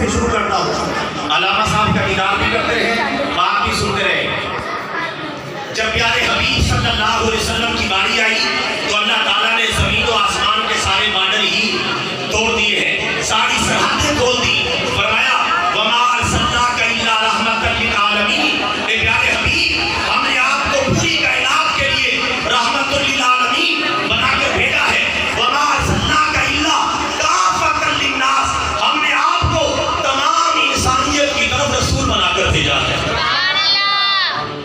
سے شروع کرتا ہوں. علامہ صاحب کا دیدار بھی کرتے رہے, بات بھی سنتے رہے. جب پیارے حبیب صلی اللہ علیہ وسلم کی باری آئی تو اللہ تعالیٰ نے زمین و آسمان کے سارے بارڈر ہی توڑ دیے ہیں, ساری سرحدیں کھول دی. فرمایا وما ارسلناک الا رحمۃ للعالمین, اے پیارے حبیب ہم نے آپ کو پوری کائنات کے لیے رحمت للعالمین بنا کر بھیجا ہے. وما ارسلناک الا کافۃ للناس, ہم نے آپ کو تمام انسانیت کی طرف رسول بنا کر بھیجا ہے.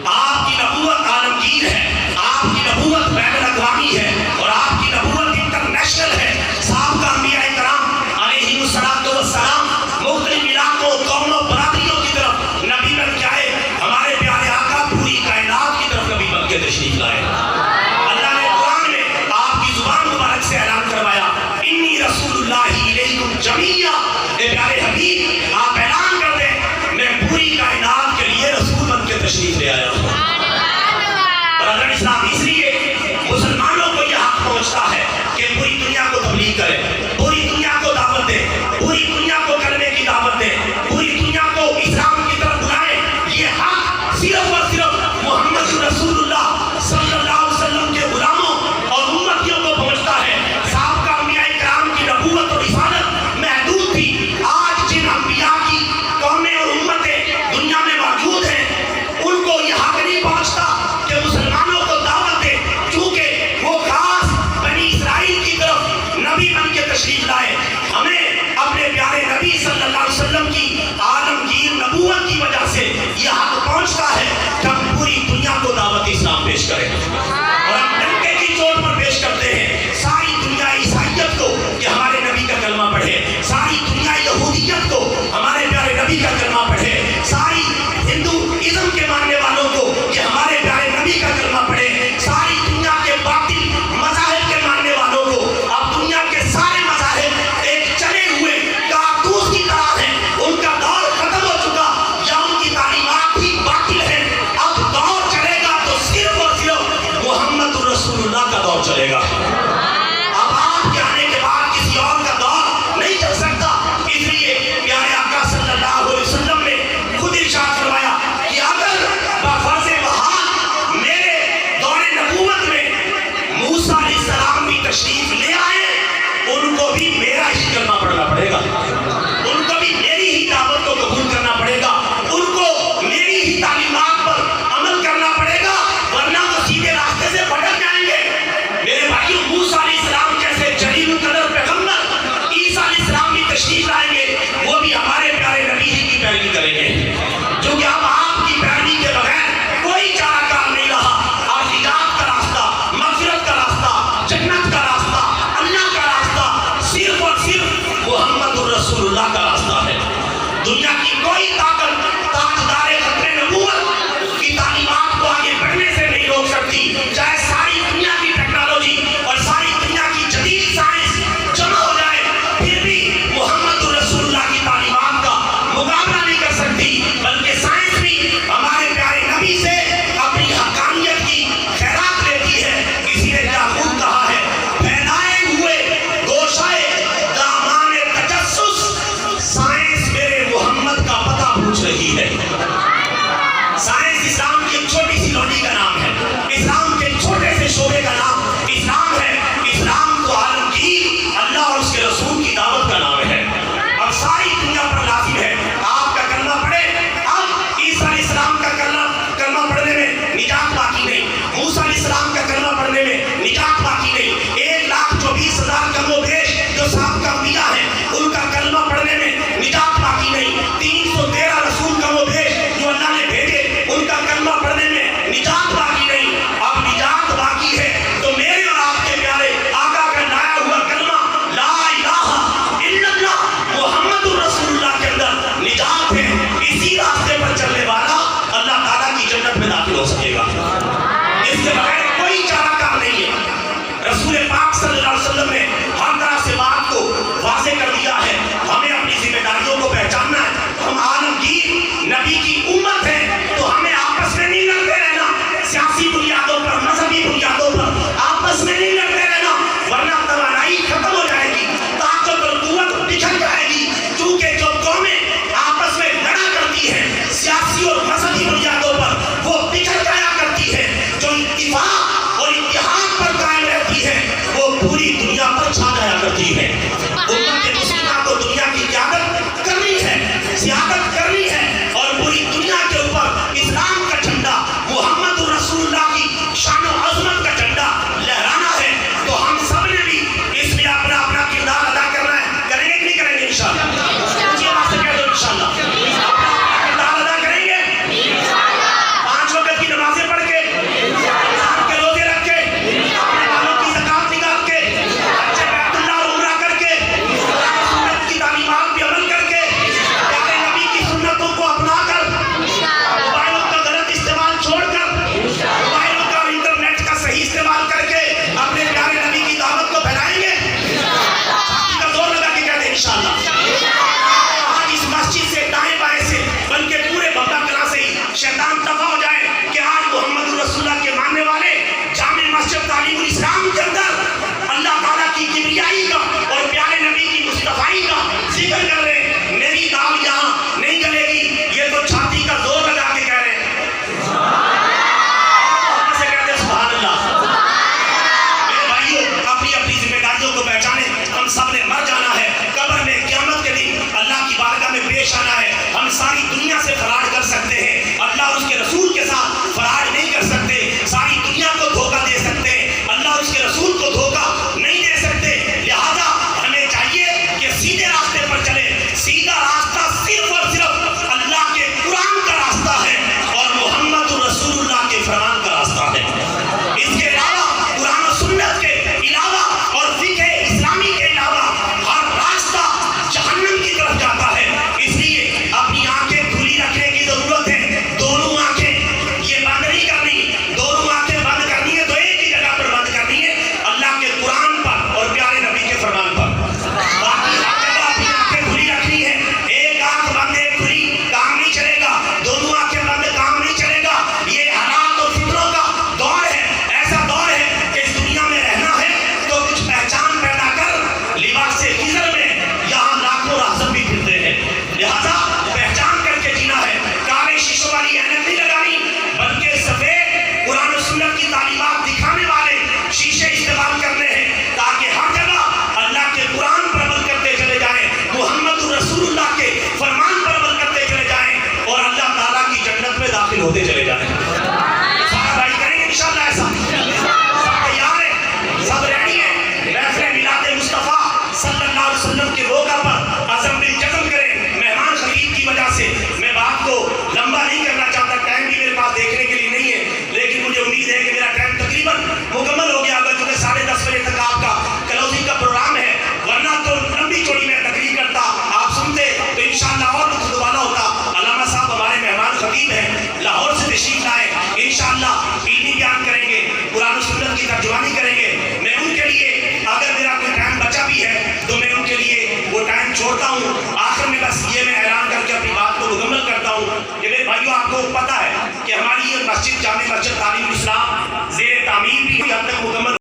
آپ کی نبوت عالمگیر ہے, آپ کی نبوت بین الاقوامی ہے, اور آپ کی نبوت انٹرنیشنل ہے. صاحب کا انبیاء کرام علیہم السلام مختلف علاقوں, قوموں, برادریوں کی طرف نبی بن کے آئے. ہمارے پیارے آقا پوری کائنات کی طرف نبی بن کے تشریف لائے. اللہ نے قرآن میں آپ کی زبان مبارک سے اعلان کروایا انی رسول اللہ الیکم جمیعا, اے پیارے حبیب آپ اعلان کر دیں میں پوری کائنات کے لیے رسول بن کے تشریف لے آیا ہوں. برادران اسلام, اس لیے مسلمانوں کو یہ حق پہنچتا ہے کہ پوری دنیا کو تبلیغ کرے, پوری دنیا کو دعوت دے, پوری دنیا کو کلمے کی دعوت دے, پوری دنیا کو اسلام کی طرف بلائے. یہ حق صرف اور صرف محمد رسول اللہ صلی اللہ علیہ وسلم کے غلاموں اور امتیوں کو پہنچتا ہے. صاحب کا انبیاء کرام کی نبوت اور رسالت محدود تھی. آج جن انبیاء کی قومیں اور امتیں دنیا میں موجود ہیں ان کو یہ حق نہیں پہنچتا کہ مسلمانوں کو دعوت دے, کیونکہ وہ خاص بنی اسرائیل کی طرف نبی بن کے تشریف لائے. ہمیں اپنے پیارے نبی صلی اللہ علیہ وسلم کی عالمگیر نبوت کی وجہ سے یہ حق پہنچتا ہے کہ ہم پوری دنیا کو دعوت اسلام پیش کریں, اور ہم ڈنکے کی چوٹ پر پیش کرتے ہیں ساری دنیا عیسائیت کو کہ ہمارے نبی کا کلمہ پڑھے, ساری دنیا یہودیت کو ہمارے پیارے نبی کا کلمہ پڑھے, ساری ہندوازم کے ماننے والوں کو کہ ہمارے پیارے نبی کا کلمہ پڑھے, ساری دنیا کے باطل مذاہب کے ماننے والوں کو. اب دنیا کے سارے مذاہب ایک چلے ہوئے کاکتوس کی طرح ہیں, ان کا دور ختم ہو چکا یا ان کی تعلیمات بھی باطل ہیں. اب دور چلے گا تو صرف اور صرف محمد رسول اللہ کا دور چلے گا. اب آپ کے آنے کے بعد کسی اور کا دور نہیں چل سکتا. اس لیے پیارے آقا صلی اللہ علیہ وسلم نے خود ارشاد فرمایا کہ اگر بفرض محال میرے دور نبوت میں موسیٰ علیہ السلام بھی تشریف لے آئے, ان کو بھی میرا ہی کلمہ پڑھنا پڑے گا, ان کو بھی میری ہی دعوت کو قبول کرنا پڑے گا, ان کو میری ہی تعلیمات پر عمل کرنا پڑے گا, ورنہ وہ سیدھے راستے سے بھٹک جائیں گے. میرے بھائیوں, موسیٰ علیہ السلام جیسے جلیل القدر پیغمبر عیسیٰ علیہ السلام بھی تشریف لائیں گے, وہ بھی ہمارے پیارے نبی ہی کی پیروی کریں گے, کیونکہ اب آپ کی پیروی کے بغیر کوئی چارہ کار نہیں رہا. اور نجات کا راستہ, مغفرت کا راستہ, جنت کا راستہ, اللہ کا راستہ صرف اور صرف محمد رسول اللہ کا راستہ ہے. دنیا کی کوئی طاقت تاجدار ختم نبوت کی تعلیمات کو آگے بڑھنے سے نہیں روک سکتی, چاہے ساری دنیا کی ٹیکنالوجی اور ساری دنیا کی جدید سائنس جمع ہو جائے, پھر بھی محمد رسول اللہ کی تعلیمات کا مقابلہ نہیں کر سکتی. بلکہ سائنس بھی ہمارے پیارے نبی سے اپنی حقانیت کی خیرات لیتی ہے. کسی نے کیا خوب کہا ہے, پھیلائے ہوئے گوشائے دامان تجسس, سائنس میرے محمد کا پتہ پوچھ رہی ہے. سائنس اسلام کی ایک چھوٹی سی لونی کا نام ہے, اسلام کے چھوٹے سے شعبے کا نام اسلام ہے. اسلام تو عالمگیر اللہ اور اس کے رسول کی دعوت کا نام ہے, اور ساری دنیا پر لازم ہے آپ کا کلمہ پڑھے. اب عیسیٰ علیہ السلام کا کلمہ پڑھنے میں نجات باقی نہیں, موسیٰ علیہ السلام کا کلمہ پڑھنے میں نجات باقی نہیں, 1,24,000 کم و بیش جو صاحب کا انبیاء ہیں ان کا کلمہ پڑھنے میں نجات باقی نہیں, 313 رسول کم و بیش پیش آنا ہے. ہم ساری دنیا سے فراڈ کر سکتے ہیں, اللہ اور اس کے رسول کے ساتھ فراڈ نہیں کر سکتے. ساری دنیا کو دھوکہ دے سکتے ہیں, اللہ اور اس کے رسول کو دھوکہ نہیں دے سکتے. لہذا ہمیں چاہیے کہ سیدھے راستے پر چلے. سیدھا راستہ صرف اور صرف اللہ کے قرآن کا راستہ ہے اور محمد رسول اللہ کے فرمان کا راستہ ہے. اس کے علاوہ قرآن و سنت کے علاوہ اور فقہ اسلامی کے علاوہ ہر راستہ جہنم کی طرف جاتا ہے. اس لیے اپنی آنکھیں کھلی رکھنے کی ضرورت ہے. دونوں آنکھیں یہ بند نہیں کرنی, دونوں آنکھیں بند کرنی ہے تو ایک ہی جگہ پر بند کرنی ہے, اللہ کے قرآن پر اور پیارے نبی کے فرمان پر. باقی ہر جگہ اپنی آنکھیں کھلی رکھنی ہے. ایک آنکھ بند ایک کھلی کام نہیں چلے گا, دونوں آنکھیں بند کام نہیں چلے گا. یہ حالات اور فطروں کا دور ہے. ایسا دور ہے کہ اس دنیا میں رہنا ہے تو کچھ پہچان پیدا کر. لباس خضر میں یہاں لاکھوں راہزن بھی پھرتے ہیں, لہذا پہچان کر کے جینا ہے. کالے شیشوں والی عینک نہیں لگانی بلکہ سفید قرآن و سنت کی تعلیمات دکھانے والے شیشے استعمال کرنے ہیں تاکہ ہر جگہ اللہ کے قرآن پر عمل کرتے چلے جائیں, محمد رسول اللہ کے فرمان پر عمل کرتے چلے جائیں اور اللہ تعالیٰ کی جنت میں داخل ہوتے چلے جائیں. سارا بھائی کریں گے انشاءاللہ ایسا؟ سب تیار ہیں, سب ریڈی ہیں؟ محفل میلاد مصطفیٰ صلی اللہ علیہ وسلم کے موقع پر عزم بالجزم کریں. مہمان خطیب کی وجہ سے میں بات کو لمبا نہیں کرنا چاہتا, ٹائم بھی میرے پاس دیکھنے کے لیے نہیں ہے, لیکن مجھے امید ہے کہ میرا ٹائم تقریباً مکمل ہو گیا ہوگا کیونکہ 10:30 بجے تک آپ کا کلوزنگ کا پروگرام ہے. ورنہ تو لمبی چوڑی میں تقریر کرتا, آپ سنتے تو انشاءاللہ اور لطف والا ہوتا. علامہ صاحب ہمارے مہمان خطیب ہیں, لاہور سے تشریف لائے, انشاءاللہ علمی بیان کریں گے, قرآن و سنت کی ترجمانی کریں گے. میں ان کے لیے اگر میرا کوئی ٹائم بچا بھی ہے تو میں ان کے لیے وہ ٹائم چھوڑتا ہوں. آخر میں بس یہ میں اعلان کر کے اپنی بات کو مکمل کرتا ہوں کہ میرے بھائیوں آپ کو پتہ ہے کہ ہماری یہ مسجد جامع مسجد تعلیم الاسلام زیر تعمیر بھی حد تک مکمل